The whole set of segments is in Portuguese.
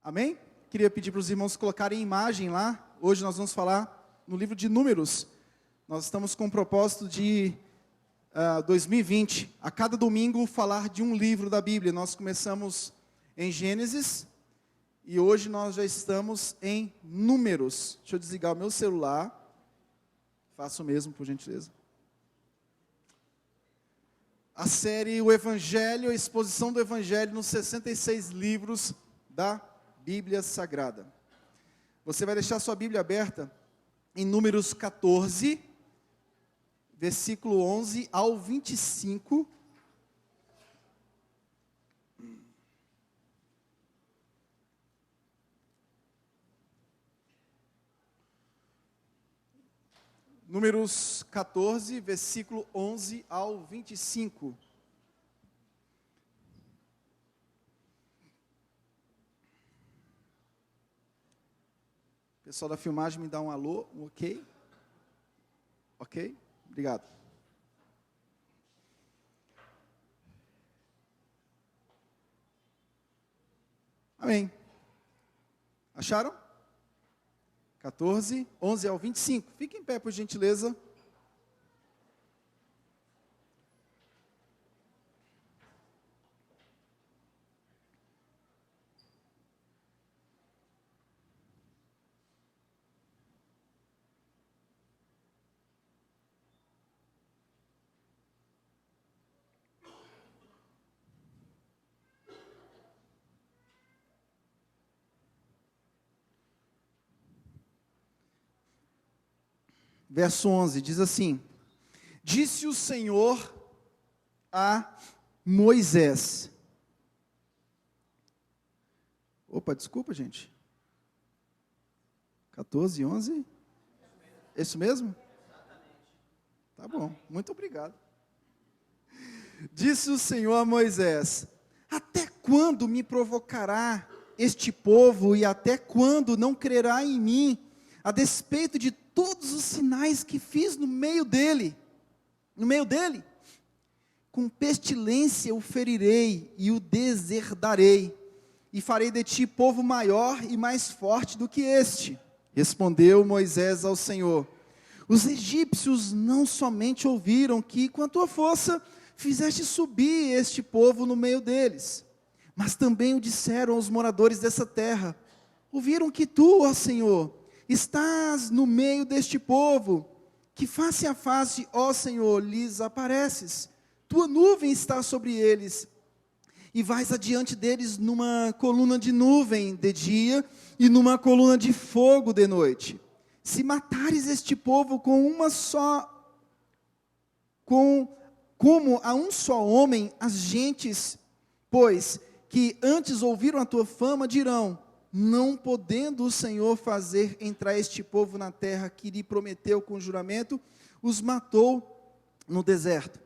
Amém? Queria pedir para os irmãos colocarem imagem lá. Hoje nós vamos falar no livro de Números. Nós estamos com o propósito de 2020, a cada domingo falar de um livro da Bíblia. Nós começamos em Gênesis e hoje nós já estamos em Números. Deixa eu desligar o meu celular. Faça o mesmo, por gentileza. A série O Evangelho, a exposição do Evangelho nos 66 livros da Bíblia Sagrada. Você vai deixar sua Bíblia aberta em Números 14, versículo 11 ao 25. Números 14, versículo 11 ao 25. Pessoal da filmagem me dá um alô, um ok? Ok? Obrigado. Amém. Acharam? 14, 11 ao 25. Fique em pé, por gentileza. Verso 11, diz assim: Disse o Senhor a Moisés. Opa, desculpa, gente. 14, 11? Isso mesmo? Tá bom, muito obrigado. Disse o Senhor a Moisés: Até quando me provocará este povo e até quando não crerá em mim, a despeito de todos os sinais que fiz no meio dele? Com pestilência o ferirei e o deserdarei, e farei de ti povo maior e mais forte do que este. Respondeu Moisés ao Senhor: Os egípcios não somente ouviram que, com a tua força, fizeste subir este povo no meio deles, mas também o disseram aos moradores dessa terra: Ouviram que tu, ó Senhor, estás no meio deste povo, que face a face, ó Senhor, lhes apareces. Tua nuvem está sobre eles, e vais adiante deles numa coluna de nuvem de dia, e numa coluna de fogo de noite. Se matares este povo como a um só homem, as gentes, pois, que antes ouviram a tua fama, dirão: Não podendo o Senhor fazer entrar este povo na terra que lhe prometeu com juramento, os matou no deserto.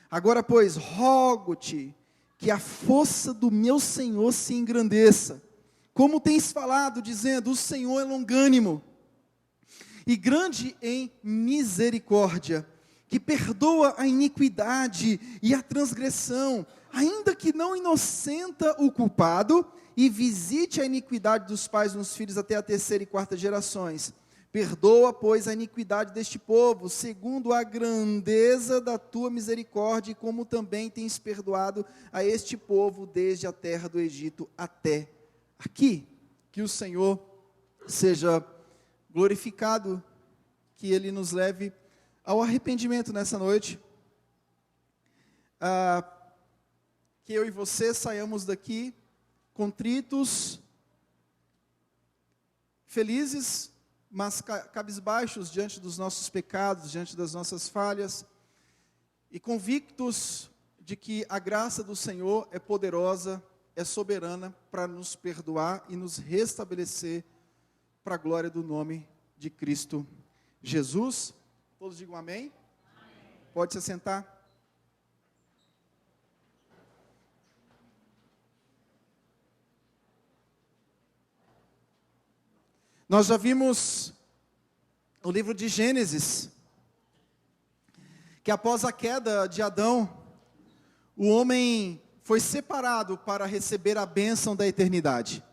Agora, pois, rogo-te que a força do meu Senhor se engrandeça, como tens falado, dizendo: O Senhor é longânimo e grande em misericórdia, que perdoa a iniquidade e a transgressão, ainda que não inocenta o culpado, e visite a iniquidade dos pais nos filhos até a terceira e quarta gerações. Perdoa, pois, a iniquidade deste povo, segundo a grandeza da tua misericórdia, e como também tens perdoado a este povo desde a terra do Egito até aqui. Que o Senhor seja glorificado, que Ele nos leve ao arrependimento nessa noite. Que eu e você saiamos daqui contritos, felizes, mas cabisbaixos diante dos nossos pecados, diante das nossas falhas, e convictos de que a graça do Senhor é poderosa, é soberana para nos perdoar e nos restabelecer para a glória do nome de Cristo Jesus. Todos digam amém? Amém. Pode se assentar. Nós já vimos no livro de Gênesis que após a queda de Adão, o homem foi separado para receber a bênção da eternidade.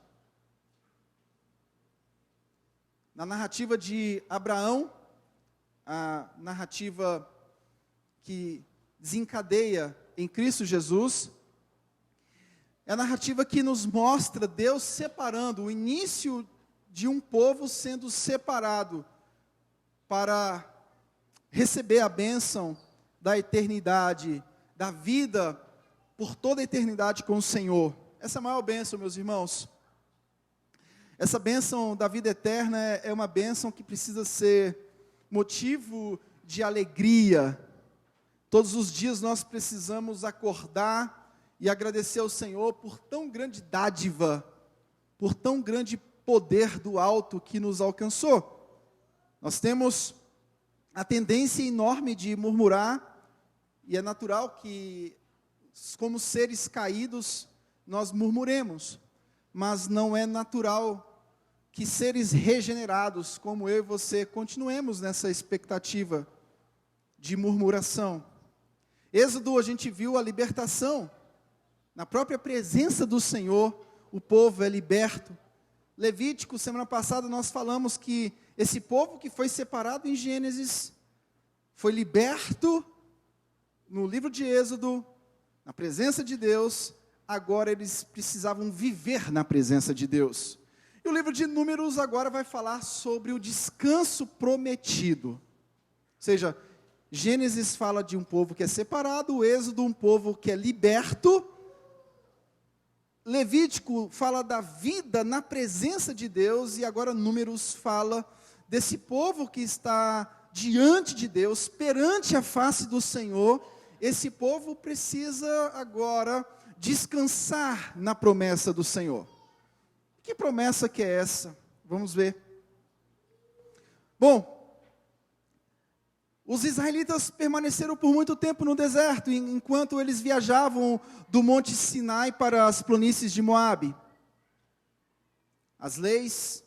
Na narrativa de Abraão, a narrativa que desencadeia em Cristo Jesus, é a narrativa que nos mostra Deus separando, o início de um povo sendo separado para receber a bênção da eternidade, da vida por toda a eternidade com o Senhor. Essa é a maior bênção, meus irmãos. Essa bênção da vida eterna é uma bênção que precisa ser motivo de alegria. Todos os dias nós precisamos acordar e agradecer ao Senhor por tão grande dádiva, por tão grande poder do alto que nos alcançou. Nós temos a tendência enorme de murmurar, e é natural que, como seres caídos, nós murmuremos, mas não é natural que seres regenerados, como eu e você, continuemos nessa expectativa de murmuração. Êxodo, a gente viu a libertação, na própria presença do Senhor, o povo é liberto. Levítico, semana passada nós falamos que esse povo que foi separado em Gênesis, foi liberto no livro de Êxodo, na presença de Deus, agora eles precisavam viver na presença de Deus. E o livro de Números agora vai falar sobre o descanso prometido. Ou seja, Gênesis fala de um povo que é separado, o Êxodo um povo que é liberto. Levítico fala da vida na presença de Deus, e agora Números fala desse povo que está diante de Deus, perante a face do Senhor. Esse povo precisa agora descansar na promessa do Senhor. Que promessa que é essa? Vamos ver. Bom, os israelitas permaneceram por muito tempo no deserto, enquanto eles viajavam do Monte Sinai para as planícies de Moabe. As leis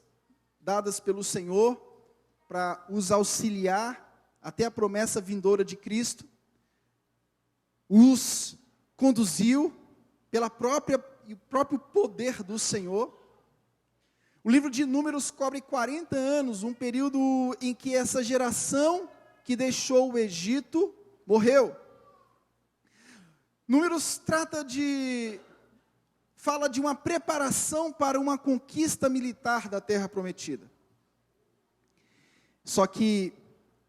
dadas pelo Senhor para os auxiliar até a promessa vindoura de Cristo, os conduziu pelo próprio poder do Senhor. O livro de Números cobre 40 anos, um período em que essa geração que deixou o Egito morreu. Números fala de uma preparação para uma conquista militar da terra prometida. Só que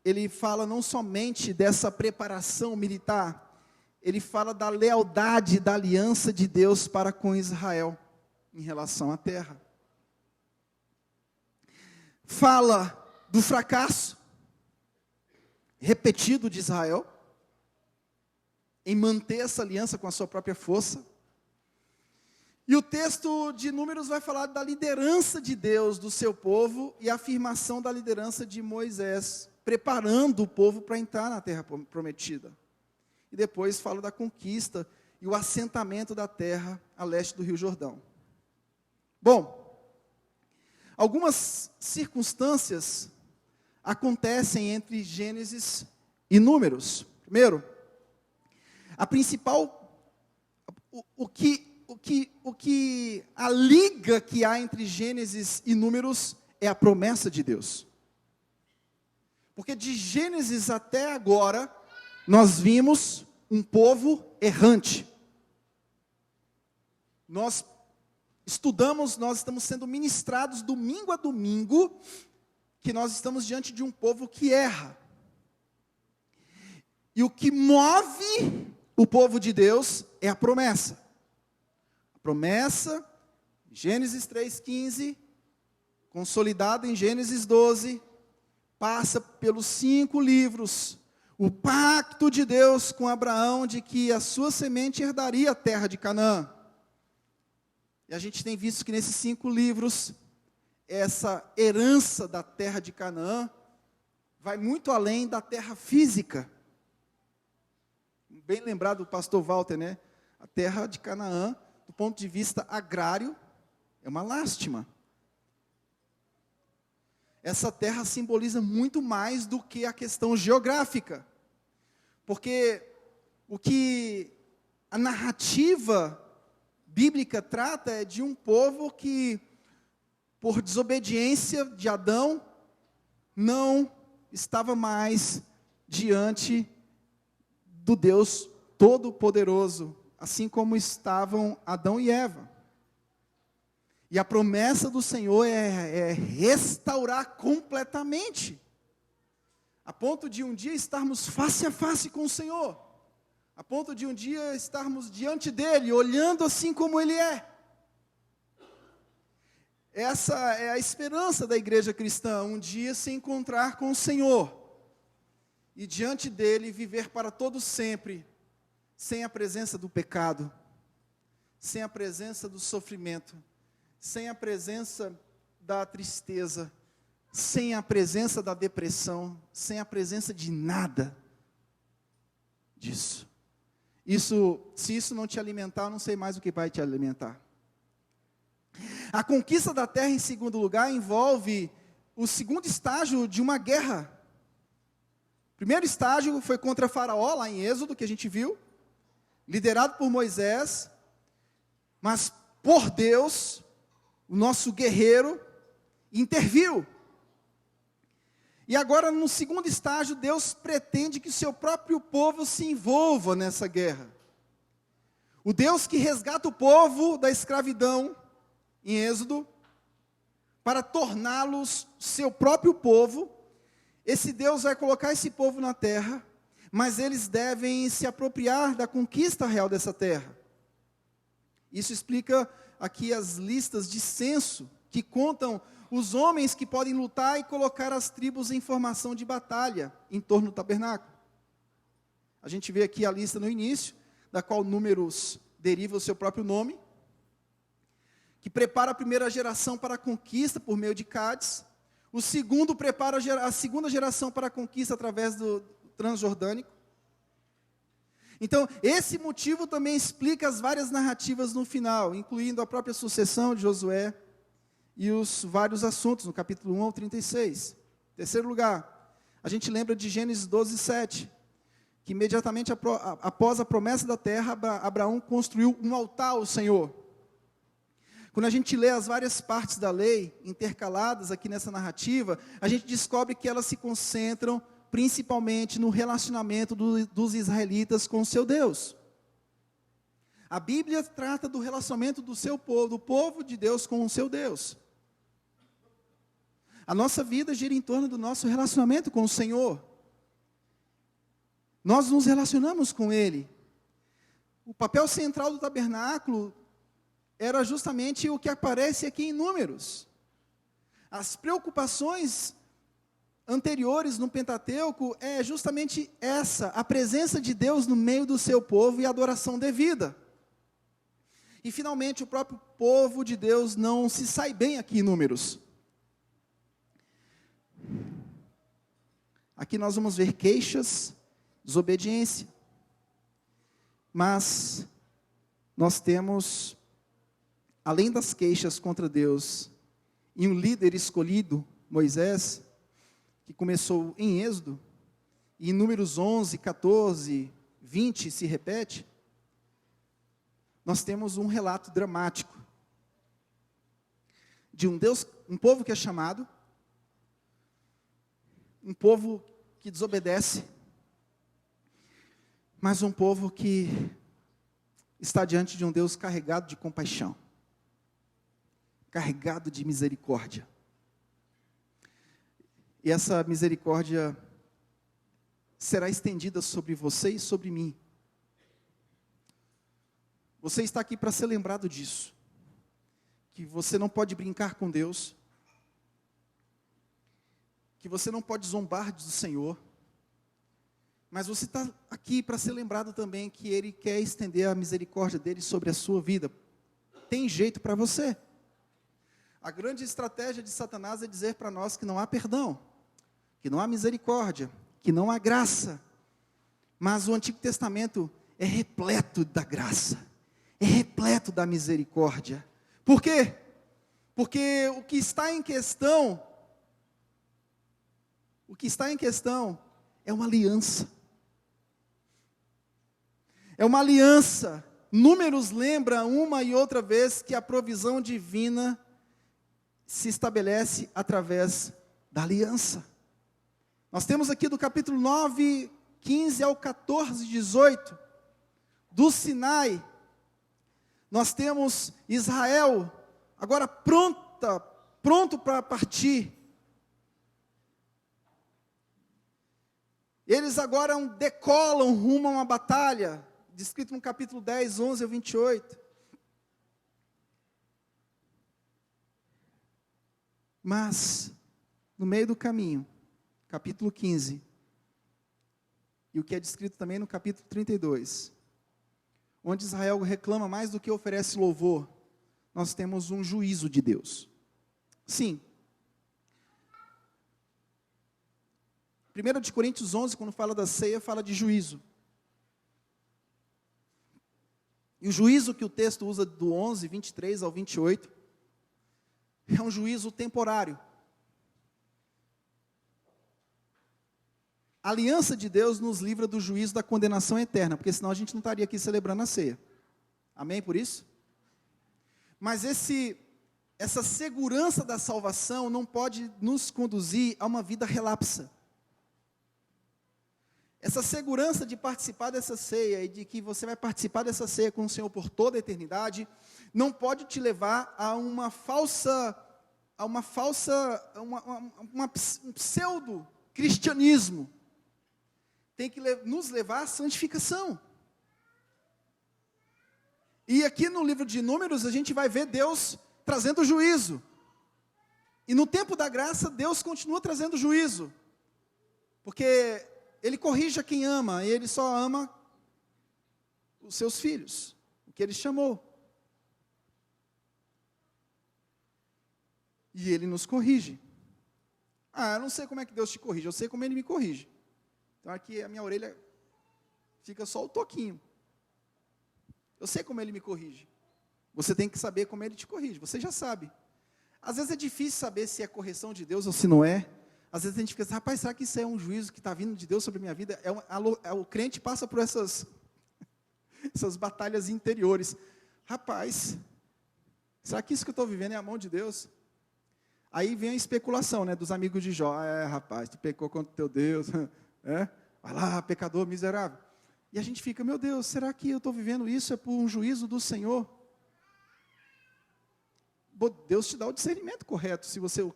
ele fala não somente dessa preparação militar, ele fala da lealdade da aliança de Deus para com Israel em relação à terra. Fala do fracasso repetido de Israel em manter essa aliança com a sua própria força. E o texto de Números vai falar da liderança de Deus do seu povo e a afirmação da liderança de Moisés, preparando o povo para entrar na terra prometida. E depois fala da conquista e o assentamento da terra a leste do Rio Jordão. Bom, algumas circunstâncias acontecem entre Gênesis e Números. Primeiro, a principal, a liga que há entre Gênesis e Números é a promessa de Deus. Porque de Gênesis até agora, nós vimos um povo errante. Nós estudamos, nós estamos sendo ministrados domingo a domingo, que nós estamos diante de um povo que erra. E o que move o povo de Deus é a promessa. A promessa, Gênesis 3,15, consolidada em Gênesis 12, passa pelos 5 livros. O pacto de Deus com Abraão de que a sua semente herdaria a terra de Canaã. E a gente tem visto que nesses 5 livros, essa herança da terra de Canaã vai muito além da terra física. Bem lembrado do pastor Walter, né? A terra de Canaã, do ponto de vista agrário, é uma lástima. Essa terra simboliza muito mais do que a questão geográfica. Porque o que a narrativa bíblica trata é de um povo que, por desobediência de Adão, não estava mais diante do Deus Todo-Poderoso, assim como estavam Adão e Eva. E a promessa do Senhor é restaurar completamente, a ponto de um dia estarmos face a face com o Senhor, a ponto de um dia estarmos diante dEle, olhando assim como Ele é. Essa é a esperança da igreja cristã, um dia se encontrar com o Senhor, e diante dEle viver para todo sempre, sem a presença do pecado, sem a presença do sofrimento, sem a presença da tristeza, sem a presença da depressão, sem a presença de nada disso. Se isso não te alimentar, eu não sei mais o que vai te alimentar. A conquista da terra, em segundo lugar, envolve o segundo estágio de uma guerra. O primeiro estágio foi contra Faraó, lá em Êxodo, que a gente viu, liderado por Moisés, mas por Deus, o nosso guerreiro, interviu. E agora, no segundo estágio, Deus pretende que o seu próprio povo se envolva nessa guerra. O Deus que resgata o povo da escravidão, em Êxodo, para torná-los seu próprio povo, esse Deus vai colocar esse povo na terra, mas eles devem se apropriar da conquista real dessa terra. Isso explica aqui as listas de censo, que contam os homens que podem lutar e colocar as tribos em formação de batalha em torno do tabernáculo. A gente vê aqui a lista no início, da qual Números deriva o seu próprio nome, que prepara a primeira geração para a conquista por meio de Cádiz. O segundo prepara a segunda geração para a conquista através do Transjordânico. Então, esse motivo também explica as várias narrativas no final, incluindo a própria sucessão de Josué e os vários assuntos, no capítulo 1 ao 36. Em terceiro lugar, a gente lembra de Gênesis 12, 7, que imediatamente após a promessa da terra, Abraão construiu um altar ao Senhor. Quando a gente lê as várias partes da lei, intercaladas aqui nessa narrativa, a gente descobre que elas se concentram principalmente no relacionamento dos israelitas com o seu Deus. A Bíblia trata do relacionamento do seu povo, do povo de Deus com o seu Deus. A nossa vida gira em torno do nosso relacionamento com o Senhor. Nós nos relacionamos com Ele. O papel central do tabernáculo era justamente o que aparece aqui em Números. As preocupações anteriores no Pentateuco é justamente essa, a presença de Deus no meio do seu povo e a adoração devida. E finalmente o próprio povo de Deus não se sai bem aqui em Números. Aqui nós vamos ver queixas, desobediência. Mas nós temos, além das queixas contra Deus, e um líder escolhido, Moisés, que começou em Êxodo, e em Números 11, 14, 20 se repete, nós temos um relato dramático de um Deus, um povo que é chamado, um povo que desobedece, mas um povo que está diante de um Deus carregado de compaixão, carregado de misericórdia. E essa misericórdia será estendida sobre você e sobre mim. Você está aqui para ser lembrado disso, que você não pode brincar com Deus, que você não pode zombar do Senhor, mas você está aqui para ser lembrado também que Ele quer estender a misericórdia dEle sobre a sua vida. Tem jeito para você. A grande estratégia de Satanás é dizer para nós que não há perdão, que não há misericórdia, que não há graça. Mas o Antigo Testamento é repleto da graça, é repleto da misericórdia. Por quê? Porque o que está em questão é uma aliança. É uma aliança. Números lembra uma e outra vez que a provisão divina se estabelece através da aliança. Nós temos aqui do capítulo 9, 15 ao 14, 18, do Sinai, nós temos Israel agora pronto para partir. Eles agora decolam rumo a uma batalha, descrito no capítulo 10, 11 ao 28. Mas, no meio do caminho, capítulo 15, e o que é descrito também no capítulo 32, onde Israel reclama mais do que oferece louvor, nós temos um juízo de Deus. Sim. 1 de Coríntios 11, quando fala da ceia, fala de juízo. E o juízo que o texto usa do 11, 23 ao 28, é um juízo temporário. A aliança de Deus nos livra do juízo da condenação eterna, porque senão a gente não estaria aqui celebrando a ceia. Amém por isso? Mas essa segurança da salvação não pode nos conduzir a uma vida relapsa. Essa segurança de participar dessa ceia e de que você vai participar dessa ceia com o Senhor por toda a eternidade, não pode te levar a um pseudo-cristianismo. Tem que nos levar à santificação. E aqui no livro de Números a gente vai ver Deus trazendo juízo. E no tempo da graça Deus continua trazendo juízo. Porque Ele corrige a quem ama, e Ele só ama os seus filhos, o que Ele chamou. E Ele nos corrige. Eu não sei como é que Deus te corrige, eu sei como Ele me corrige. Então aqui a minha orelha fica só o toquinho. Eu sei como Ele me corrige. Você tem que saber como Ele te corrige, você já sabe. Às vezes é difícil saber se é correção de Deus ou se não é. Às vezes a gente fica assim, rapaz, será que isso é um juízo que está vindo de Deus sobre a minha vida? O crente passa por essas batalhas interiores. Rapaz, será que isso que eu estou vivendo é a mão de Deus? Aí vem a especulação, né, dos amigos de Jó. Rapaz, tu pecou contra o teu Deus. Vai lá, pecador miserável. E a gente fica, meu Deus, será que eu estou vivendo isso? É por um juízo do Senhor? Deus te dá o discernimento correto, se o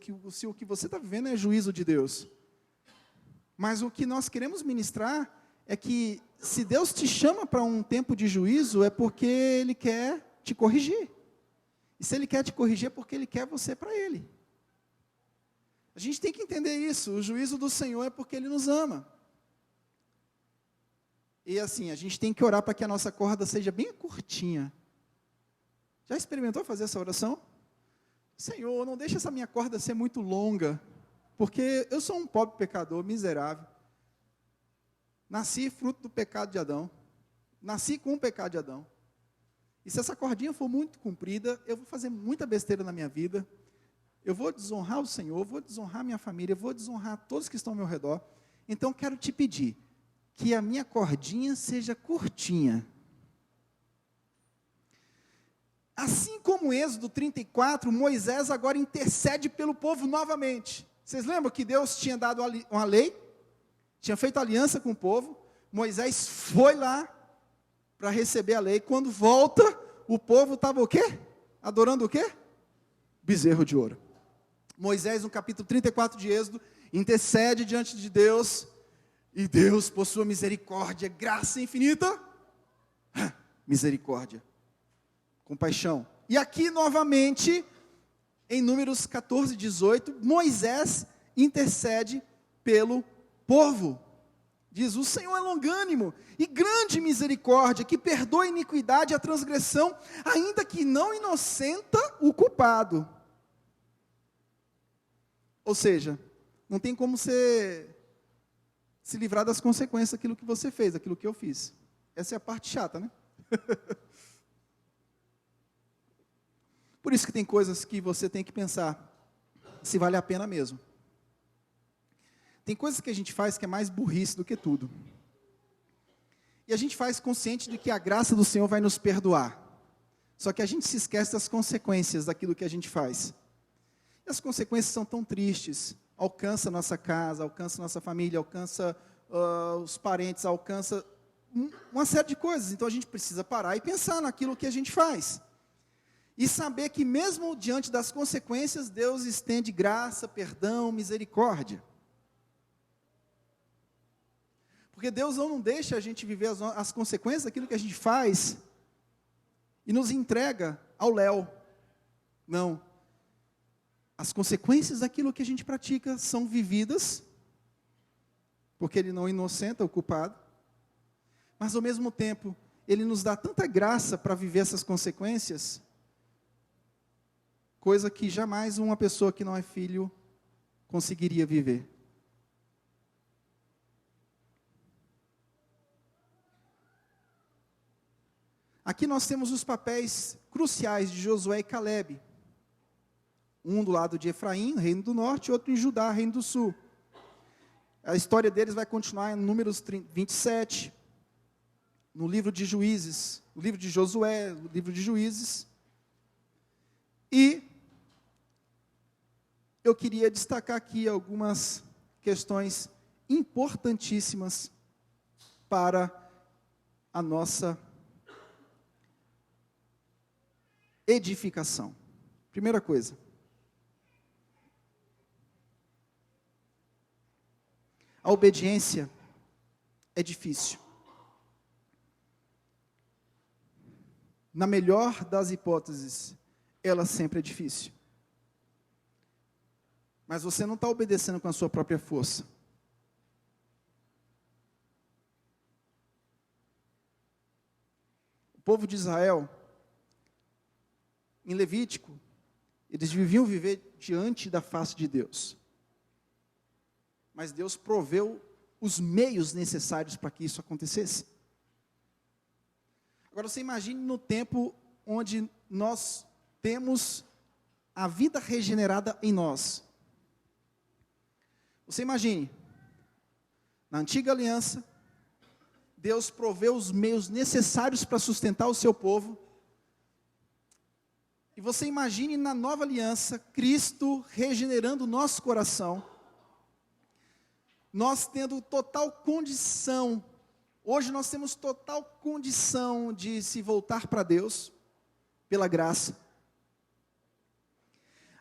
que você está vivendo é juízo de Deus. Mas o que nós queremos ministrar é que, se Deus te chama para um tempo de juízo, é porque Ele quer te corrigir. E se Ele quer te corrigir, é porque Ele quer você para Ele. A gente tem que entender isso, o juízo do Senhor é porque Ele nos ama. E assim, a gente tem que orar para que a nossa corda seja bem curtinha. Já experimentou fazer essa oração? Senhor, não deixa essa minha corda ser muito longa, porque eu sou um pobre pecador, miserável. Nasci fruto do pecado de Adão. Nasci com o pecado de Adão. E se essa cordinha for muito comprida, eu vou fazer muita besteira na minha vida. Eu vou desonrar o Senhor, vou desonrar minha família, vou desonrar todos que estão ao meu redor. Então, quero te pedir que a minha cordinha seja curtinha. Assim como Êxodo 34, Moisés agora intercede pelo povo novamente. Vocês lembram que Deus tinha dado uma lei? Tinha feito aliança com o povo. Moisés foi lá para receber a lei. Quando volta, o povo estava o quê? Adorando o quê? Bezerro de ouro. Moisés, no capítulo 34 de Êxodo, intercede diante de Deus. E Deus, por sua misericórdia, graça infinita, misericórdia, compaixão. E aqui novamente, em Números 14, 18, Moisés intercede pelo povo. Diz, o Senhor é longânimo e grande misericórdia, que perdoa a iniquidade e a transgressão, ainda que não inocenta o culpado. Ou seja, não tem como se livrar das consequências daquilo que você fez, daquilo que eu fiz. Essa é a parte chata, né? Por isso que tem coisas que você tem que pensar se vale a pena mesmo. Tem coisas que a gente faz que é mais burrice do que tudo. E a gente faz consciente de que a graça do Senhor vai nos perdoar. Só que a gente se esquece das consequências daquilo que a gente faz. E as consequências são tão tristes. Alcança a nossa casa, alcança a nossa família, alcança os parentes, alcança uma série de coisas. Então a gente precisa parar e pensar naquilo que a gente faz. E saber que mesmo diante das consequências, Deus estende graça, perdão, misericórdia. Porque Deus não deixa a gente viver as consequências daquilo que a gente faz e nos entrega ao léu. Não. As consequências daquilo que a gente pratica são vividas, porque Ele não inocenta o culpado, mas ao mesmo tempo, Ele nos dá tanta graça para viver essas consequências, coisa que jamais uma pessoa que não é filho conseguiria viver. Aqui nós temos os papéis cruciais de Josué e Calebe. Um do lado de Efraim, reino do norte, outro em Judá, reino do sul. A história deles vai continuar em Números 27, no livro de Juízes, no livro de Josué, no livro de Juízes. E eu queria destacar aqui algumas questões importantíssimas para a nossa edificação. Primeira coisa. A obediência é difícil. Na melhor das hipóteses, ela sempre é difícil. Mas você não está obedecendo com a sua própria força. O povo de Israel, em Levítico, eles deviam viver diante da face de Deus. Mas Deus proveu os meios necessários para que isso acontecesse. Agora você imagine no tempo onde nós temos a vida regenerada em nós. Você imagine, na antiga aliança, Deus proveu os meios necessários para sustentar o seu povo. E você imagine na nova aliança, Cristo regenerando o nosso coração. Nós tendo total condição, hoje nós temos total condição de se voltar para Deus, pela graça.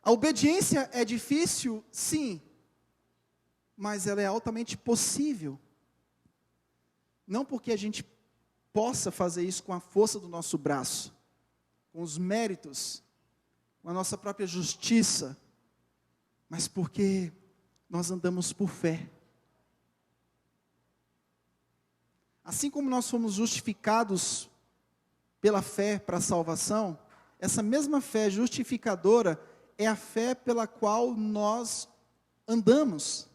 A obediência é difícil, sim, mas ela é altamente possível. Não porque a gente possa fazer isso com a força do nosso braço, com os méritos, com a nossa própria justiça, mas porque nós andamos por fé. Assim como nós fomos justificados pela fé para a salvação, essa mesma fé justificadora é a fé pela qual nós andamos,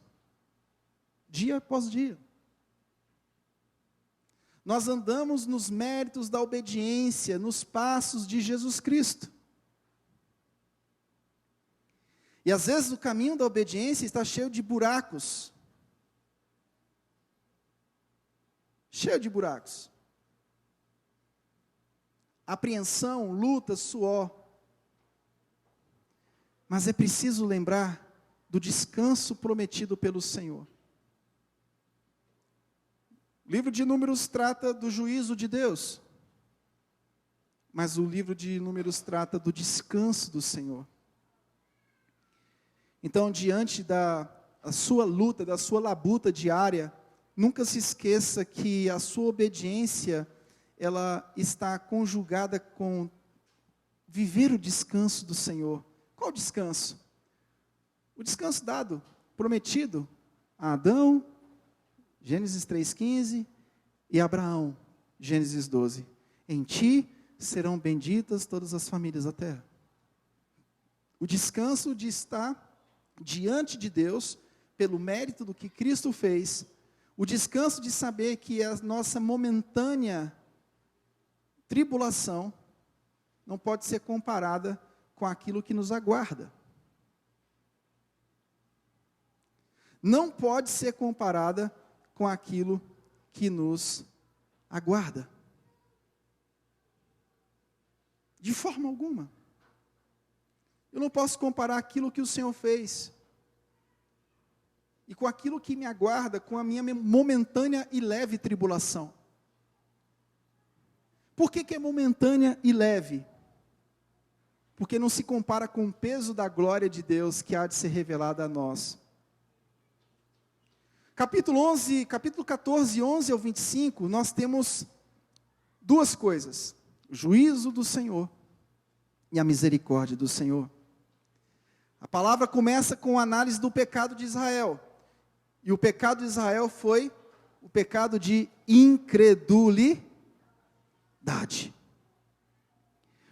dia após dia. Nós andamos nos méritos da obediência, nos passos de Jesus Cristo. E às vezes o caminho da obediência está cheio de buracos. Cheio de buracos. Apreensão, luta, suor. Mas é preciso lembrar do descanso prometido pelo Senhor. O livro de Números trata do juízo de Deus, mas o livro de Números trata do descanso do Senhor. Então, diante da sua luta, da sua labuta diária, nunca se esqueça que a sua obediência, ela está conjugada com viver o descanso do Senhor. Qual descanso? O descanso dado, prometido a Adão, Gênesis 3,15, e Abraão, Gênesis 12. Em ti serão benditas todas as famílias da terra. O descanso de estar diante de Deus, pelo mérito do que Cristo fez, o descanso de saber que a nossa momentânea tribulação não pode ser comparada com aquilo que nos aguarda. Não pode ser comparada com aquilo que nos aguarda. De forma alguma. Eu não posso comparar aquilo que o Senhor fez e com aquilo que me aguarda, com a minha momentânea e leve tribulação. Por que é momentânea e leve? Porque não se compara com o peso da glória de Deus que há de ser revelada a nós. Capítulo 14, 11 ao 25, nós temos duas coisas: o juízo do Senhor e a misericórdia do Senhor. A palavra começa com a análise do pecado de Israel. E o pecado de Israel foi o pecado de incredulidade.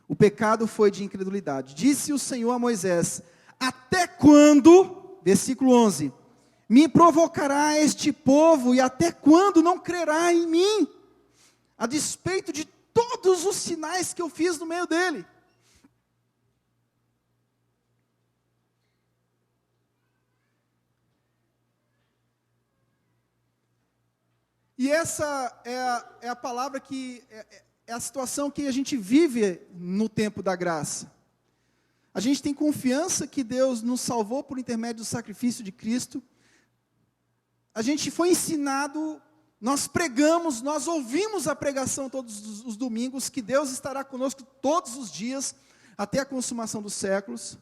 O pecado foi de incredulidade. Disse o Senhor a Moisés: até quando, versículo 11, me provocará este povo, e até quando não crerá em mim, a despeito de todos os sinais que eu fiz no meio dele? E essa é a palavra que é a situação que a gente vive no tempo da graça. A gente tem confiança que Deus nos salvou por intermédio do sacrifício de Cristo. A gente foi ensinado, nós pregamos, nós ouvimos a pregação todos os domingos, que Deus estará conosco todos os dias, até a consumação dos séculos.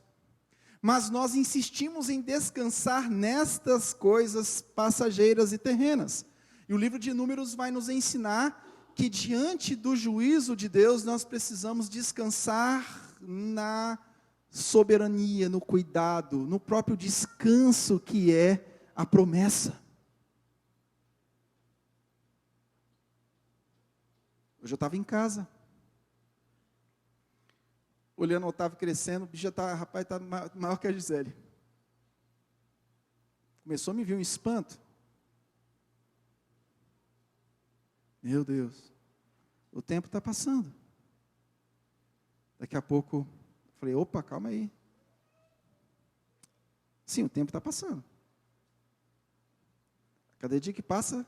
Mas nós insistimos em descansar nestas coisas passageiras e terrenas. E o livro de Números vai nos ensinar que diante do juízo de Deus, nós precisamos descansar na soberania, no cuidado, no próprio descanso que é a promessa. Hoje eu estava em casa, olhando o Otávio crescendo, o bicho já está, rapaz, está maior que a Gisele. Começou a me vir um espanto. Meu Deus, o tempo está passando. Daqui a pouco, falei, opa, calma aí. Sim, o tempo está passando. Cada dia que passa,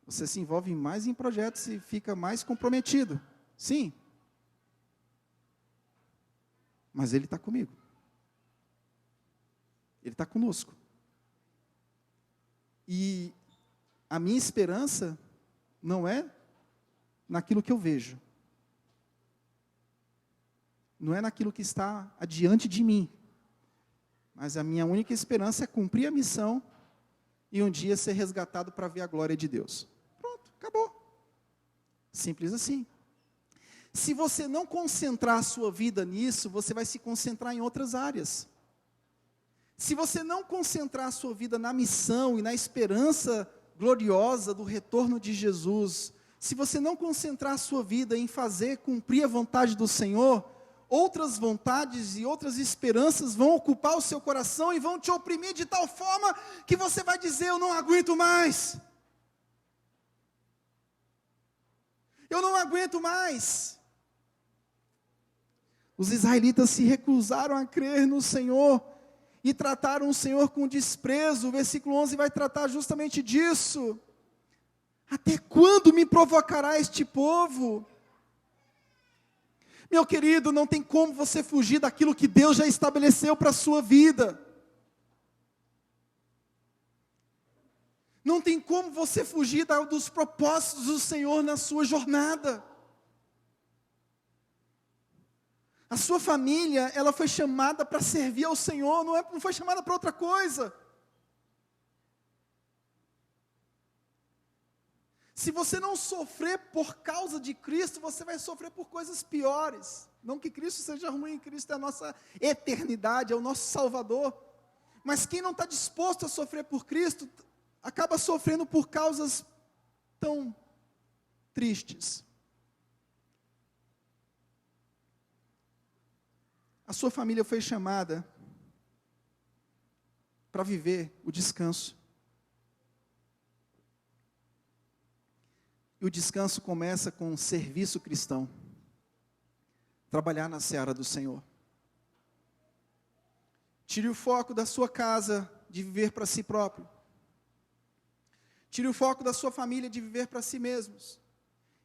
você se envolve mais em projetos e fica mais comprometido. Sim. Mas Ele está comigo. Ele está conosco. E a minha esperança não é naquilo que eu vejo. Não é naquilo que está adiante de mim. Mas a minha única esperança é cumprir a missão e um dia ser resgatado para ver a glória de Deus. Pronto, acabou. Simples assim. Se você não concentrar a sua vida nisso, você vai se concentrar em outras áreas. Se você não concentrar a sua vida na missão e na esperança gloriosa do retorno de Jesus, se você não concentrar a sua vida em fazer cumprir a vontade do Senhor, outras vontades e outras esperanças vão ocupar o seu coração e vão te oprimir de tal forma que você vai dizer, eu não aguento mais. Eu não aguento mais. Os israelitas se recusaram a crer no Senhor e trataram o Senhor com desprezo. O versículo 11 vai tratar justamente disso. Até quando me provocará este povo? Meu querido, não tem como você fugir daquilo que Deus já estabeleceu para a sua vida. Não tem como você fugir dos propósitos do Senhor na sua jornada. A sua família, ela foi chamada para servir ao Senhor, não foi chamada para outra coisa. Se você não sofrer por causa de Cristo, você vai sofrer por coisas piores. Não que Cristo seja ruim, Cristo é a nossa eternidade, é o nosso Salvador. Mas quem não está disposto a sofrer por Cristo, acaba sofrendo por causas tão tristes. A sua família foi chamada para viver o descanso. E o descanso começa com um serviço cristão. Trabalhar na seara do Senhor. Tire o foco da sua casa de viver para si próprio. Tire o foco da sua família de viver para si mesmos.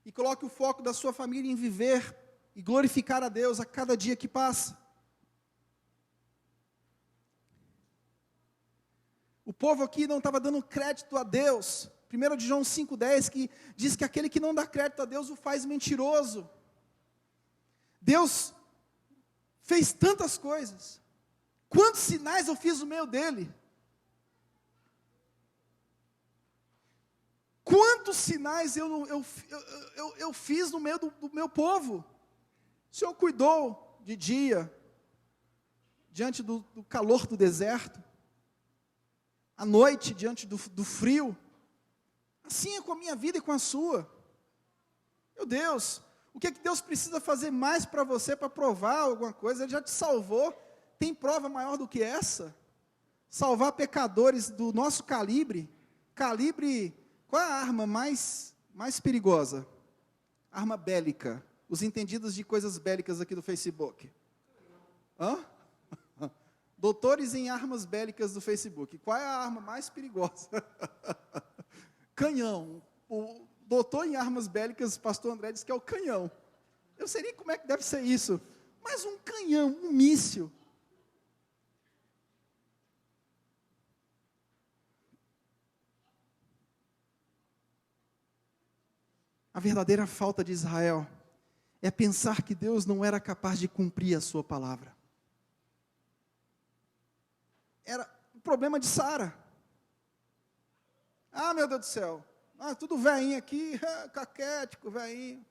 E coloque o foco da sua família em viver e glorificar a Deus a cada dia que passa. O povo aqui não estava dando crédito a Deus. 1 de João 5,10, que diz que aquele que não dá crédito a Deus o faz mentiroso. Deus fez tantas coisas. Quantos sinais eu fiz no meio dele? Quantos sinais eu fiz no meio do meu povo? O Senhor cuidou de dia, diante do calor do deserto, à noite, diante do frio. Assim é com a minha vida e com a sua. Meu Deus, o que Deus precisa fazer mais para você, para provar alguma coisa? Ele já te salvou. Tem prova maior do que essa? Salvar pecadores do nosso calibre. Qual é a arma mais perigosa? Arma bélica. Os entendidos de coisas bélicas aqui do Facebook. Hã? Doutores em armas bélicas do Facebook. Qual é a arma mais perigosa? Canhão. O doutor em armas bélicas, pastor André, diz que é o canhão. Eu sei nem como é que deve ser isso. Mas um canhão, um míssil. A verdadeira falta de Israel é pensar que Deus não era capaz de cumprir a sua palavra. Era o problema de Sara. Ah, meu Deus do céu. Ah, tudo velhinho aqui, caquético, velhinho.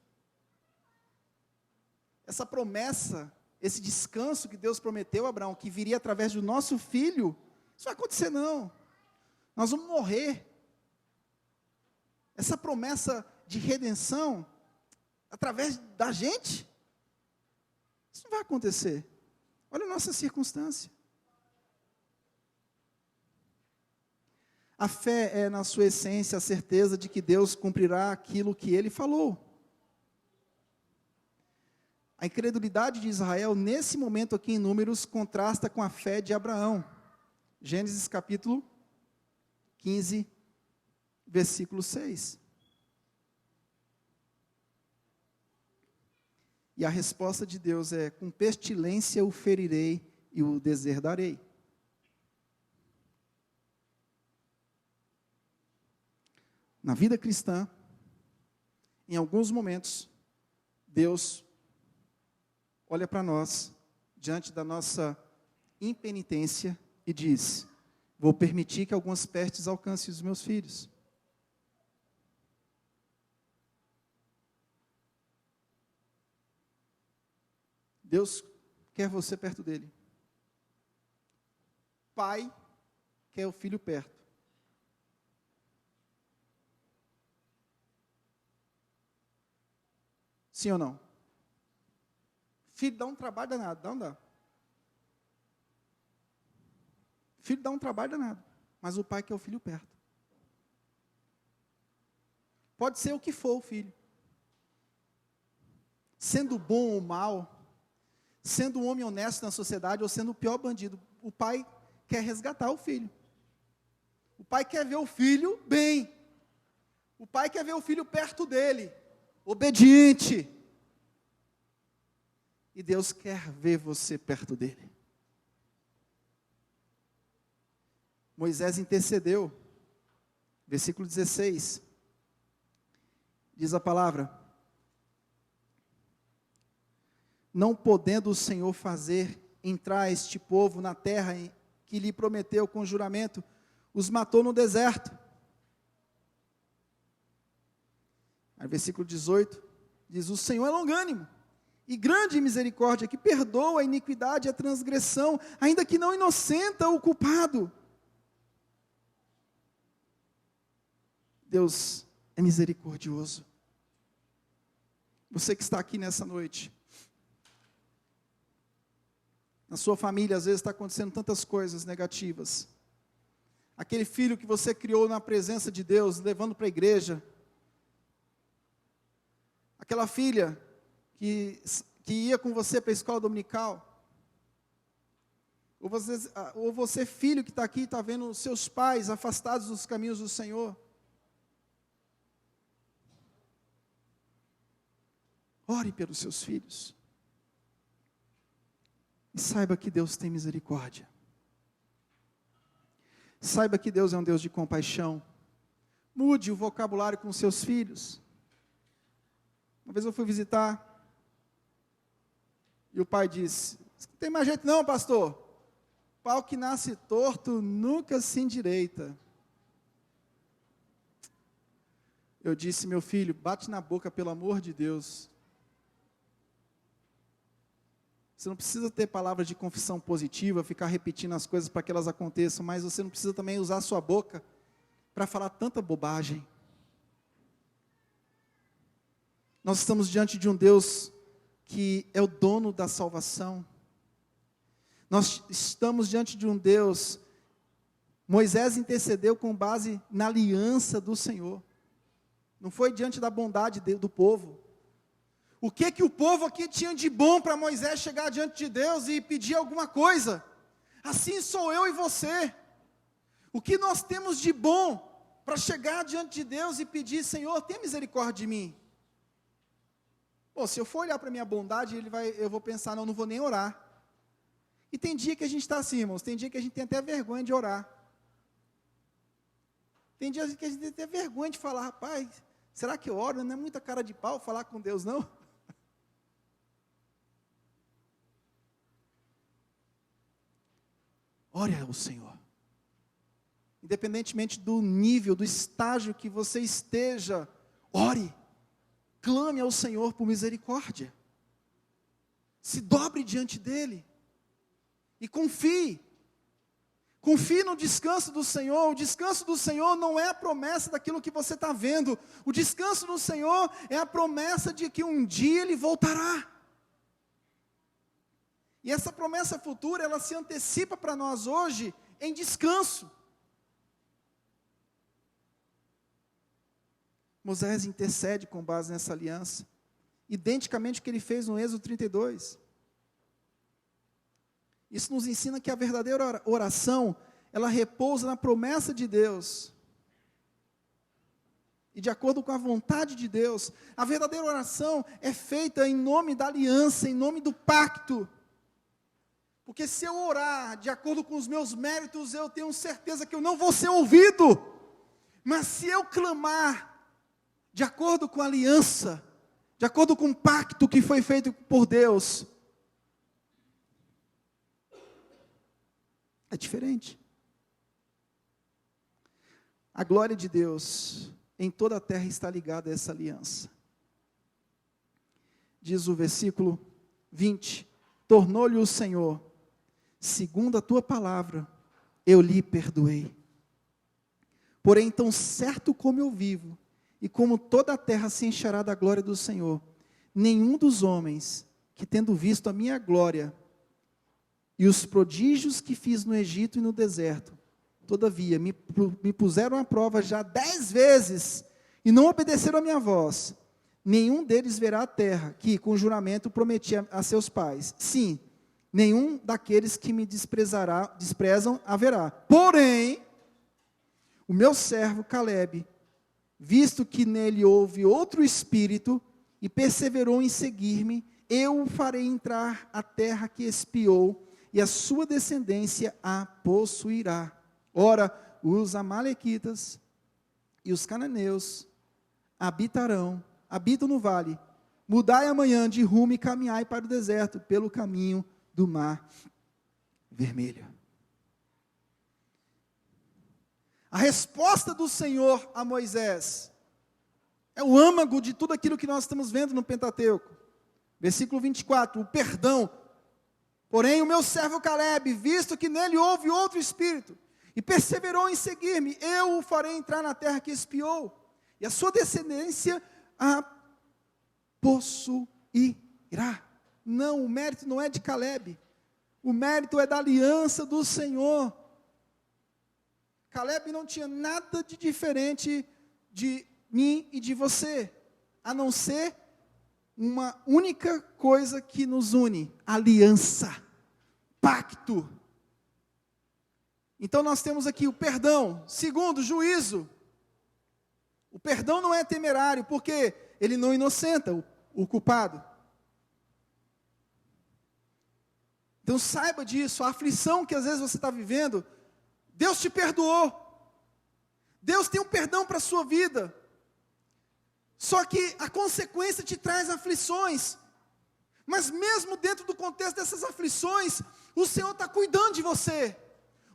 Essa promessa, esse descanso que Deus prometeu a Abraão, que viria através do nosso filho, isso vai acontecer não. Nós vamos morrer. Essa promessa de redenção, através da gente, isso não vai acontecer. Olha a nossa circunstância. A fé é, na sua essência, a certeza de que Deus cumprirá aquilo que Ele falou. A incredulidade de Israel, nesse momento aqui em Números, contrasta com a fé de Abraão. Gênesis capítulo 15, versículo 6. E a resposta de Deus é: com pestilência o ferirei e o deserdarei. Na vida cristã, em alguns momentos, Deus olha para nós, diante da nossa impenitência, e diz: vou permitir que algumas pestes alcancem os meus filhos. Deus quer você perto dele. Pai quer o filho perto. Sim ou não? Filho dá um trabalho danado, não dá? Filho dá um trabalho danado, mas o pai quer o filho perto. Pode ser o que for o filho. Sendo bom ou mal, sendo um homem honesto na sociedade ou sendo o pior bandido, o pai quer resgatar o filho. O pai quer ver o filho bem. O pai quer ver o filho perto dele, obediente. E Deus quer ver você perto dele. Moisés intercedeu. Versículo 16. Diz a palavra: não podendo o Senhor fazer entrar este povo na terra que lhe prometeu com juramento, os matou no deserto. Aí, versículo 18, diz: o Senhor é longânimo e grande em misericórdia, que perdoa a iniquidade e a transgressão, ainda que não inocenta o culpado. Deus é misericordioso. Você que está aqui nessa noite, na sua família, às vezes está acontecendo tantas coisas negativas. Aquele filho que você criou na presença de Deus, levando para a igreja. Aquela filha que ia com você para a escola dominical. Ou você filho que está aqui, está vendo seus pais afastados dos caminhos do Senhor. Ore pelos seus filhos. E saiba que Deus tem misericórdia. Saiba que Deus é um Deus de compaixão. Mude o vocabulário com seus filhos. Uma vez eu fui visitar, e o pai disse: não tem mais jeito não, pastor. Pau que nasce torto nunca se endireita. Eu disse: meu filho, bate na boca, pelo amor de Deus. Você não precisa ter palavras de confissão positiva, ficar repetindo as coisas para que elas aconteçam, mas você não precisa também usar a sua boca para falar tanta bobagem. Nós estamos diante de um Deus que é o dono da salvação. Nós estamos diante de um Deus. Moisés intercedeu com base na aliança do Senhor. Não foi diante da bondade do povo. O que o povo aqui tinha de bom para Moisés chegar diante de Deus e pedir alguma coisa? Assim sou eu e você. O que nós temos de bom para chegar diante de Deus e pedir: Senhor, tenha misericórdia de mim? Bom, se eu for olhar para a minha bondade, eu vou pensar: não vou nem orar. E tem dia que a gente está assim, irmãos, tem dia que a gente tem até vergonha de orar. Tem dia que a gente tem até vergonha de falar: rapaz, será que eu oro? Não é muita cara de pau falar com Deus, não? Ore ao Senhor. Independentemente do nível, do estágio que você esteja, ore. Clame ao Senhor por misericórdia. Se dobre diante dEle. E confie. Confie no descanso do Senhor. O descanso do Senhor não é a promessa daquilo que você está vendo. O descanso do Senhor é a promessa de que um dia Ele voltará. E essa promessa futura, ela se antecipa para nós hoje em descanso. Moisés intercede com base nessa aliança, identicamente o que ele fez no Êxodo 32. Isso nos ensina que a verdadeira oração, ela repousa na promessa de Deus, e de acordo com a vontade de Deus. A verdadeira oração é feita em nome da aliança, em nome do pacto. Porque se eu orar de acordo com os meus méritos, eu tenho certeza que eu não vou ser ouvido. Mas se eu clamar de acordo com a aliança, de acordo com o pacto que foi feito por Deus, é diferente. A glória de Deus em toda a terra está ligada a essa aliança. Diz o versículo 20: tornou-lhe o Senhor, segundo a tua palavra, eu lhe perdoei. Porém, tão certo como eu vivo, e como toda a terra se encherá da glória do Senhor, nenhum dos homens que, tendo visto a minha glória e os prodígios que fiz no Egito e no deserto, todavia me puseram à prova já 10 vezes e não obedeceram a minha voz, nenhum deles verá a terra que com juramento prometi a seus pais. Sim, nenhum daqueles que me desprezam haverá. Porém, o meu servo Calebe, visto que nele houve outro espírito, e perseverou em seguir-me, eu o farei entrar a terra que espiou, e a sua descendência a possuirá. Ora, os amalequitas e os cananeus habitam no vale. Mudai amanhã de rumo e caminhai para o deserto, pelo caminho do mar vermelho. A resposta do Senhor a Moisés é o âmago de tudo aquilo que nós estamos vendo no Pentateuco. Versículo 24, o perdão. Porém, o meu servo Calebe, visto que nele houve outro espírito, e perseverou em seguir-me, eu o farei entrar na terra que espiou, e a sua descendência a possuirá. Não, o mérito não é de Calebe, o mérito é da aliança do Senhor. Calebe não tinha nada de diferente de mim e de você, a não ser uma única coisa que nos une: aliança, pacto. Então nós temos aqui o perdão. Segundo, juízo. O perdão não é temerário, porque ele não inocenta o culpado. Então saiba disso, a aflição que às vezes você está vivendo, Deus te perdoou. Deus tem um perdão para a sua vida. Só que a consequência te traz aflições. Mas mesmo dentro do contexto dessas aflições, o Senhor está cuidando de você.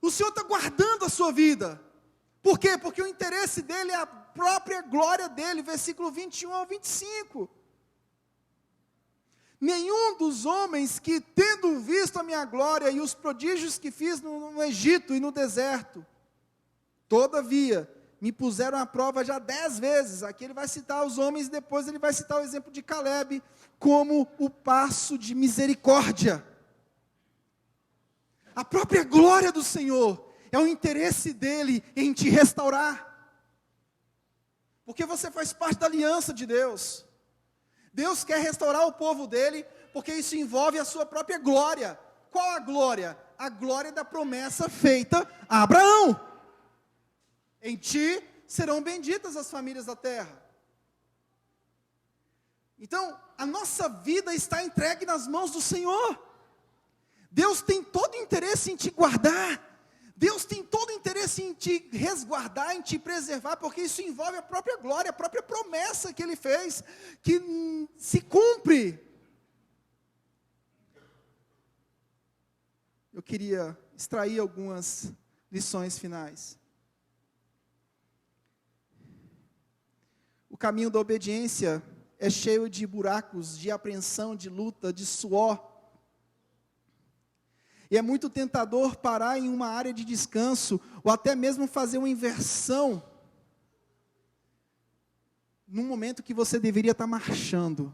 O Senhor está guardando a sua vida. Por quê? Porque o interesse dele é a própria glória dele, versículo 21 ao 25. Nenhum dos homens que, tendo visto a minha glória e os prodígios que fiz no Egito e no deserto, todavia, me puseram à prova já 10 vezes. Aqui ele vai citar os homens, depois ele vai citar o exemplo de Caleb, como o passo de misericórdia. A própria glória do Senhor é o interesse dele em te restaurar. Porque você faz parte da aliança de Deus. Deus quer restaurar o povo dele, porque isso envolve a sua própria glória. Qual a glória? A glória da promessa feita a Abraão. Em ti serão benditas as famílias da terra. Então, a nossa vida está entregue nas mãos do Senhor. Deus tem todo interesse em te guardar. Deus tem todo interesse em te resguardar, em te preservar, porque isso envolve a própria glória, a própria promessa que Ele fez, que se cumpre. Eu queria extrair algumas lições finais. O caminho da obediência é cheio de buracos, de apreensão, de luta, de suor. E é muito tentador parar em uma área de descanso, ou até mesmo fazer uma inversão, num momento que você deveria estar marchando.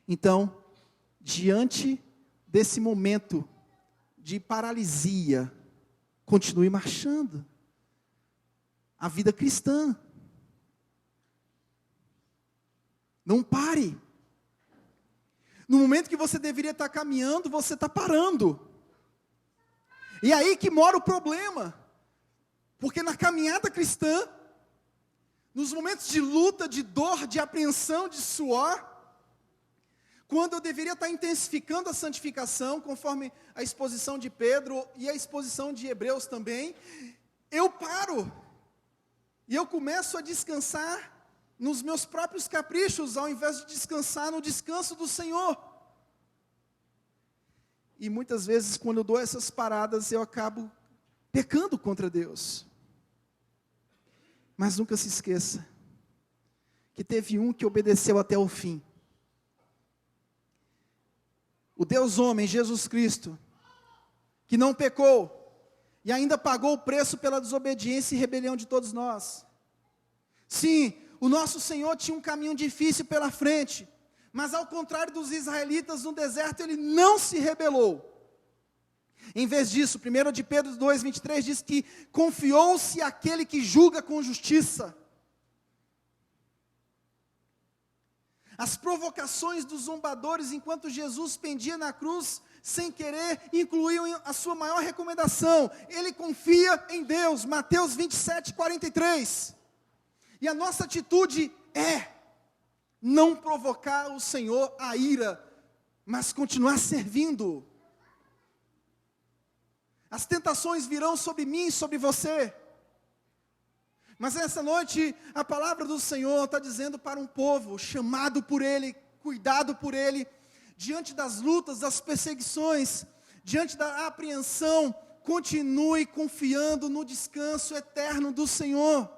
Então, diante desse momento de paralisia, continue marchando. A vida cristã. Não pare. No momento que você deveria estar caminhando, você está parando. E aí que mora o problema. Porque na caminhada cristã, nos momentos de luta, de dor, de apreensão, de suor, quando eu deveria estar intensificando a santificação, conforme a exposição de Pedro e a exposição de Hebreus também, eu paro. E eu começo a descansar nos meus próprios caprichos, ao invés de descansar no descanso do Senhor. E muitas vezes, quando eu dou essas paradas, eu acabo pecando contra Deus. Mas nunca se esqueça, que teve um que obedeceu até o fim. O Deus homem, Jesus Cristo, que não pecou, e ainda pagou o preço pela desobediência e rebelião de todos nós. Sim, o nosso Senhor tinha um caminho difícil pela frente, mas ao contrário dos israelitas no deserto, Ele não se rebelou. Em vez disso, 1 de Pedro 2,23 diz que confiou-se àquele que julga com justiça. As provocações dos zombadores enquanto Jesus pendia na cruz, sem querer, incluíam a sua maior recomendação. Ele confia em Deus, Mateus 27:43. E a nossa atitude é não provocar o Senhor a ira, mas continuar servindo. As tentações virão sobre mim e sobre você. Mas essa noite, a palavra do Senhor está dizendo para um povo chamado por Ele, cuidado por Ele, diante das lutas, das perseguições, diante da apreensão, continue confiando no descanso eterno do Senhor.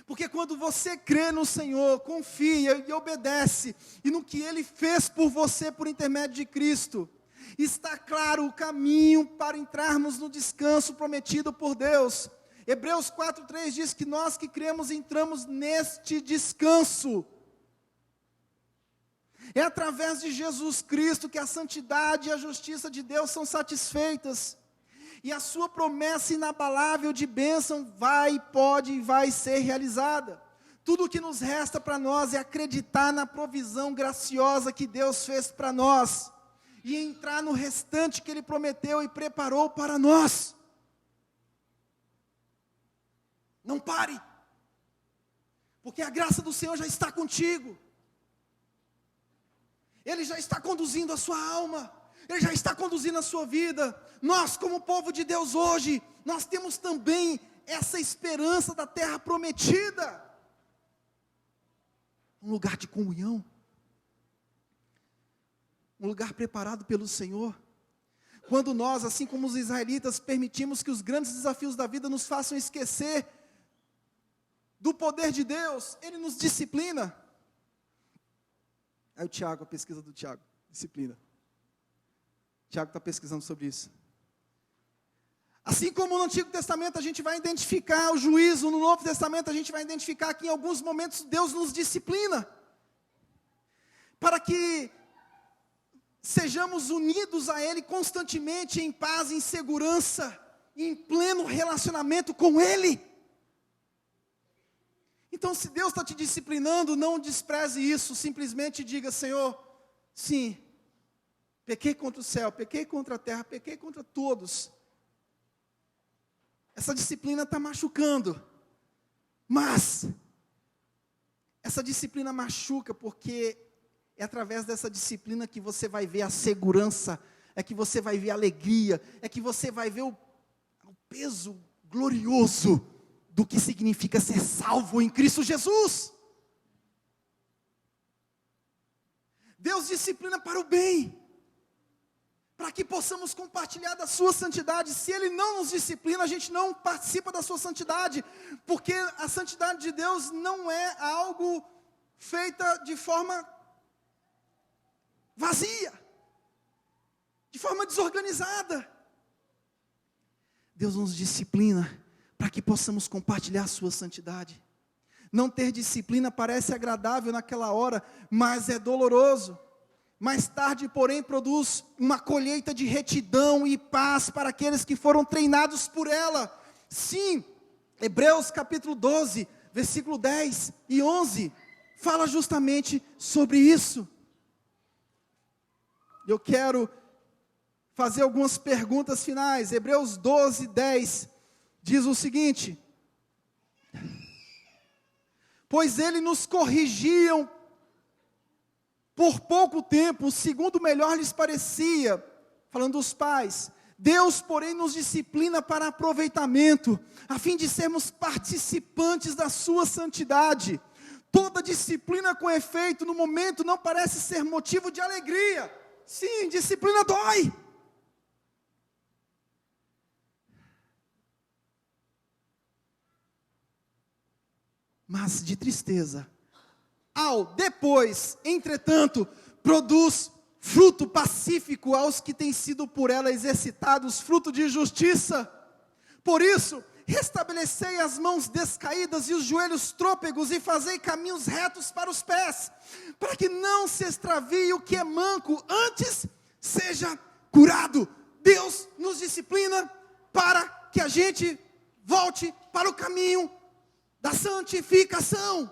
Porque quando você crê no Senhor, confia e obedece, e no que Ele fez por você por intermédio de Cristo, está claro o caminho para entrarmos no descanso prometido por Deus. Hebreus 4:3 diz que nós que cremos entramos neste descanso. É através de Jesus Cristo que a santidade e a justiça de Deus são satisfeitas. E a sua promessa inabalável de bênção pode e vai ser realizada. Tudo o que nos resta para nós é acreditar na provisão graciosa que Deus fez para nós. E entrar no restante que Ele prometeu e preparou para nós. Não pare. Porque a graça do Senhor já está contigo. Ele já está conduzindo a sua alma. Ele já está conduzindo a sua vida. Nós, como povo de Deus hoje, nós temos também essa esperança da terra prometida. Um lugar de comunhão. Um lugar preparado pelo Senhor. Quando nós, assim como os israelitas, permitimos que os grandes desafios da vida nos façam esquecer do poder de Deus, Ele nos disciplina. Aí o Tiago, a pesquisa do Tiago, disciplina. O Tiago está pesquisando sobre isso. Assim como no Antigo Testamento a gente vai identificar o juízo, no Novo Testamento a gente vai identificar que em alguns momentos Deus nos disciplina. Para que sejamos unidos a Ele constantemente, em paz, em segurança, em pleno relacionamento com Ele. Então, se Deus está te disciplinando, não despreze isso, simplesmente diga: Senhor, sim, pequei contra o céu, pequei contra a terra, pequei contra todos. Essa disciplina está machucando, mas essa disciplina machuca porque é através dessa disciplina que você vai ver a segurança, é que você vai ver a alegria, é que você vai ver o peso glorioso do que significa ser salvo em Cristo Jesus. Deus disciplina para o bem, para que possamos compartilhar da sua santidade. Se Ele não nos disciplina, a gente não participa da sua santidade, porque a santidade de Deus não é algo feita de forma vazia, de forma desorganizada. Deus nos disciplina para que possamos compartilhar a sua santidade. Não ter disciplina parece agradável naquela hora, mas é doloroso. Mais tarde, porém, produz uma colheita de retidão e paz para aqueles que foram treinados por ela. Sim, Hebreus capítulo 12, versículo 10 e 11, fala justamente sobre isso. Eu quero fazer algumas perguntas finais. Hebreus 12, 10, diz o seguinte: pois eles nos corrigiam por pouco tempo, segundo melhor lhes parecia, falando dos pais. Deus, porém, nos disciplina para aproveitamento, a fim de sermos participantes da sua santidade. Toda disciplina com efeito, no momento, não parece ser motivo de alegria. Sim, disciplina dói. Mas de tristeza. Depois, entretanto, produz fruto pacífico aos que têm sido por ela exercitados, fruto de justiça. Por isso, restabelecei as mãos descaídas e os joelhos trôpegos, e fazei caminhos retos para os pés, para que não se extravie o que é manco, antes seja curado. Deus nos disciplina para que a gente volte para o caminho da santificação.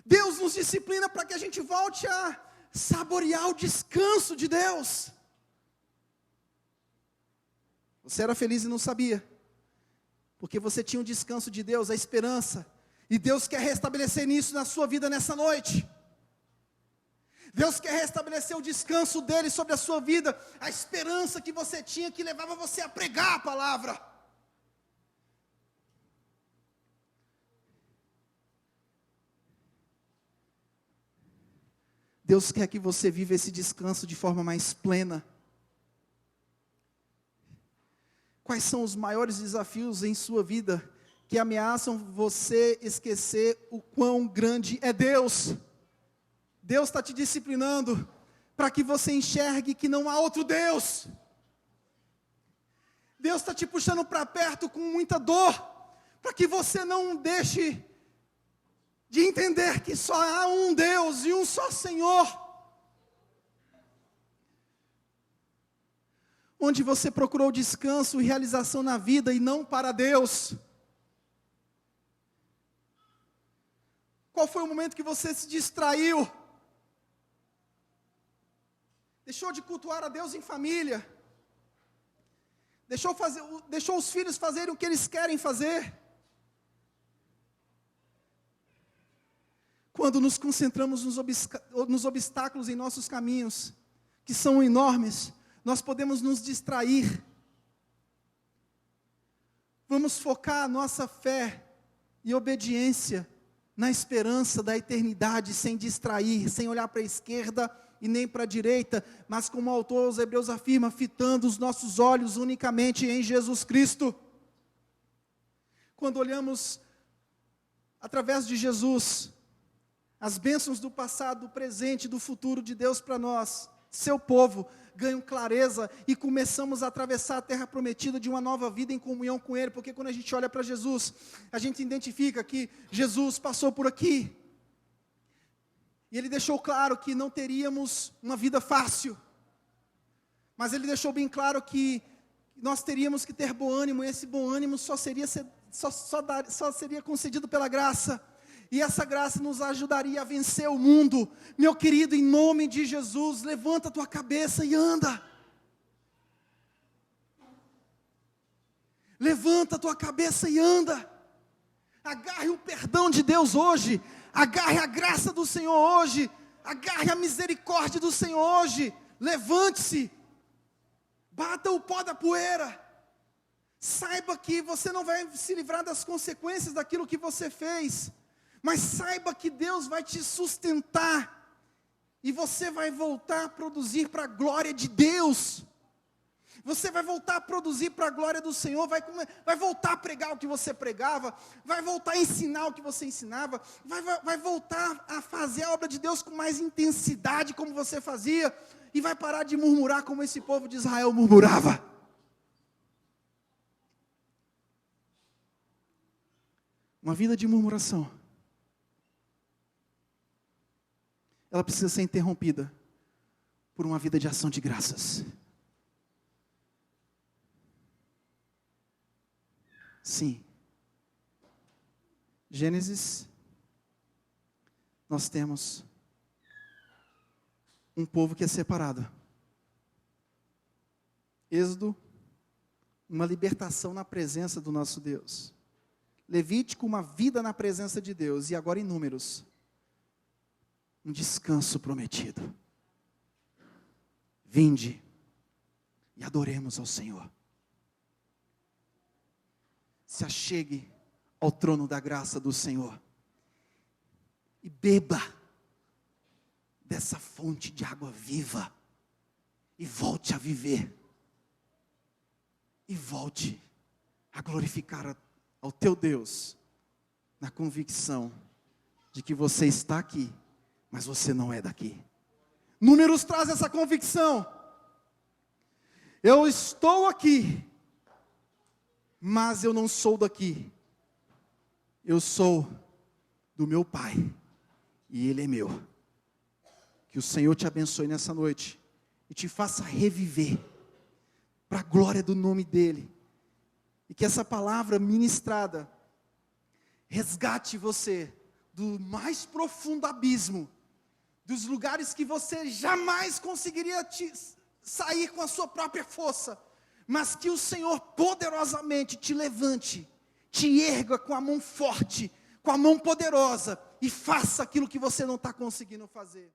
Deus nos disciplina para que a gente volte a saborear o descanso de Deus. Você era feliz e não sabia, porque você tinha o descanso de Deus, a esperança, e Deus quer restabelecer isso na sua vida nessa noite. Deus quer restabelecer o descanso dele sobre a sua vida, a esperança que você tinha, que levava você a pregar a palavra. Deus quer que você viva esse descanso de forma mais plena. Quais são os maiores desafios em sua vida que ameaçam você esquecer o quão grande é Deus? Deus está te disciplinando para que você enxergue que não há outro Deus. Deus está te puxando para perto com muita dor, para que você não deixe de entender que só há um Deus e um só Senhor. Onde você procurou descanso e realização na vida e não para Deus. Qual foi o momento que você se distraiu? Deixou de cultuar a Deus em família? Deixou os filhos fazerem o que eles querem fazer? quando nos concentramos nos obstáculos em nossos caminhos, que são enormes, nós podemos nos distrair. Vamos focar a nossa fé e obediência na esperança da eternidade, sem distrair, sem olhar para a esquerda e nem para a direita, mas como o autor aos Hebreus afirma, fitando os nossos olhos unicamente em Jesus Cristo. Quando olhamos através de Jesus, as bênçãos do passado, do presente e do futuro de Deus para nós, seu povo, ganham clareza e começamos a atravessar a terra prometida de uma nova vida em comunhão com Ele, porque quando a gente olha para Jesus, a gente identifica que Jesus passou por aqui, e Ele deixou claro que não teríamos uma vida fácil, mas Ele deixou bem claro que nós teríamos que ter bom ânimo, e esse bom ânimo só seria concedido pela graça, e essa graça nos ajudaria a vencer o mundo. Meu querido, em nome de Jesus, levanta a tua cabeça e anda. Levanta a tua cabeça e anda. Agarre o perdão de Deus hoje. Agarre a graça do Senhor hoje. Agarre a misericórdia do Senhor hoje. Levante-se. Bata o pó da poeira. Saiba que você não vai se livrar das consequências daquilo que você fez. Mas saiba que Deus vai te sustentar, e você vai voltar a produzir para a glória de Deus, você vai voltar a produzir para a glória do Senhor, vai voltar a pregar o que você pregava, vai voltar a ensinar o que você ensinava, vai voltar a fazer a obra de Deus com mais intensidade como você fazia, e vai parar de murmurar como esse povo de Israel murmurava. Uma vida de murmuração, ela precisa ser interrompida por uma vida de ação de graças. Sim. Gênesis, nós temos um povo que é separado. Êxodo, uma libertação na presença do nosso Deus. Levítico, uma vida na presença de Deus. E agora em Números, um descanso prometido. Vinde e adoremos ao Senhor. Se achegue ao trono da graça do Senhor e beba dessa fonte de água viva e volte a viver e volte a glorificar ao teu Deus na convicção de que você está aqui, mas você não é daqui. Números traz essa convicção. Eu estou aqui, mas eu não sou daqui. Eu sou do meu Pai, e Ele é meu. Que o Senhor te abençoe nessa noite, e te faça reviver, para a glória do nome dEle. E que essa palavra ministrada, resgate você, do mais profundo abismo, dos lugares que você jamais conseguiria sair com a sua própria força, mas que o Senhor poderosamente te levante, te erga com a mão forte, com a mão poderosa, e faça aquilo que você não está conseguindo fazer.